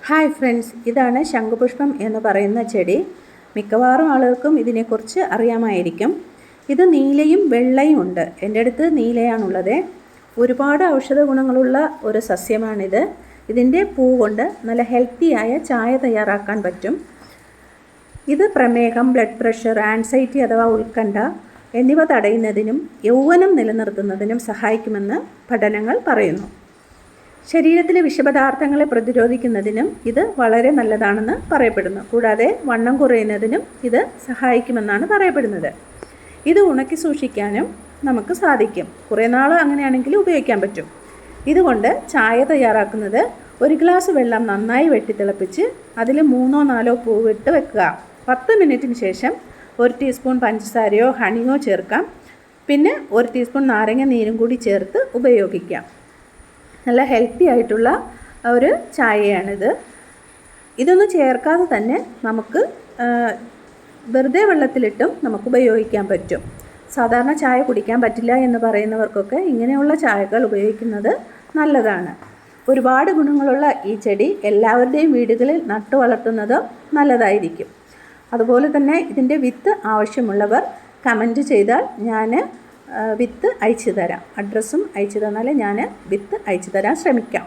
Hi friends, ഇതാണ് ശംഖുപുഷ്പം എന്ന് പറയുന്ന ചെടി. മിക്കവാറും ആളുകൾക്കും ഇതിനെക്കുറിച്ച് അറിയാമായിരിക്കും. ഇത് നീലയും വെള്ളയും ഉണ്ട്. എൻ്റെ അടുത്ത് നീലയാണുള്ളത്. ഒരുപാട് ഔഷധ ഗുണങ്ങളുള്ള ഒരു സസ്യമാണിത്. ഇതിൻ്റെ പൂ കൊണ്ട് നല്ല ഹെൽത്തിയായ ചായ തയ്യാറാക്കാൻ പറ്റും. ഇത് പ്രമേഹം, ബ്ലഡ് പ്രഷർ, ആൻസൈറ്റി അഥവാ ഉത്കണ്ഠ എന്നിവ തടയുന്നതിനും യൗവനം നിലനിർത്തുന്നതിനും സഹായിക്കുമെന്ന് പഠനങ്ങൾ പറയുന്നു. ശരീരത്തിലെ വിഷപദാർത്ഥങ്ങളെ പ്രതിരോധിക്കുന്നതിനും ഇത് വളരെ നല്ലതാണെന്ന് പറയപ്പെടുന്നു. കൂടാതെ വണ്ണം കുറയുന്നതിനും ഇത് സഹായിക്കുമെന്നാണ് പറയപ്പെടുന്നത്. ഇത് ഉണക്കി സൂക്ഷിക്കാനും നമുക്ക് സാധിക്കും. കുറേ നാൾ അങ്ങനെയാണെങ്കിൽ ഉപയോഗിക്കാൻ പറ്റും. ഇതുകൊണ്ട് ചായ തയ്യാറാക്കുന്നത്, ഒരു ഗ്ലാസ് വെള്ളം നന്നായി വെട്ടിത്തിളപ്പിച്ച് അതിൽ 3-4 പൂവിട്ട് വെക്കുക. 10 മിനിറ്റിന് ശേഷം 1 ടീസ്പൂൺ പഞ്ചസാരയോ ഹണിയോ ചേർക്കാം. പിന്നെ 1 ടീസ്പൂൺ നാരങ്ങ നീരും കൂടി ചേർത്ത് ഉപയോഗിക്കാം. നല്ല ഹെൽത്തി ആയിട്ടുള്ള ഒരു ചായയാണിത്. ഇതൊന്നും ചേർക്കാതെ തന്നെ നമുക്ക് വെറുതെ വെള്ളത്തിലിട്ടും നമുക്ക് ഉപയോഗിക്കാൻ പറ്റും. സാധാരണ ചായ കുടിക്കാൻ പറ്റില്ല എന്ന് പറയുന്നവർക്കൊക്കെ ഇങ്ങനെയുള്ള ചായകൾ ഉപയോഗിക്കുന്നത് നല്ലതാണ്. ഒരുപാട് ഗുണങ്ങളുള്ള ഈ ചെടി എല്ലാവരുടെയും വീടുകളിൽ നട്ടു വളർത്തുന്നത് നല്ലതായിരിക്കും. അതുപോലെ തന്നെ ഇതിൻ്റെ വിത്ത് ആവശ്യമുള്ളവർ കമൻറ്റ് ചെയ്താൽ ഞാൻ വിത്ത് അയച്ചു തരാം. അഡ്രസ്സും അയച്ചു തന്നാൽ ഞാൻ വിത്ത് അയച്ചു തരാൻ ശ്രമിക്കാം.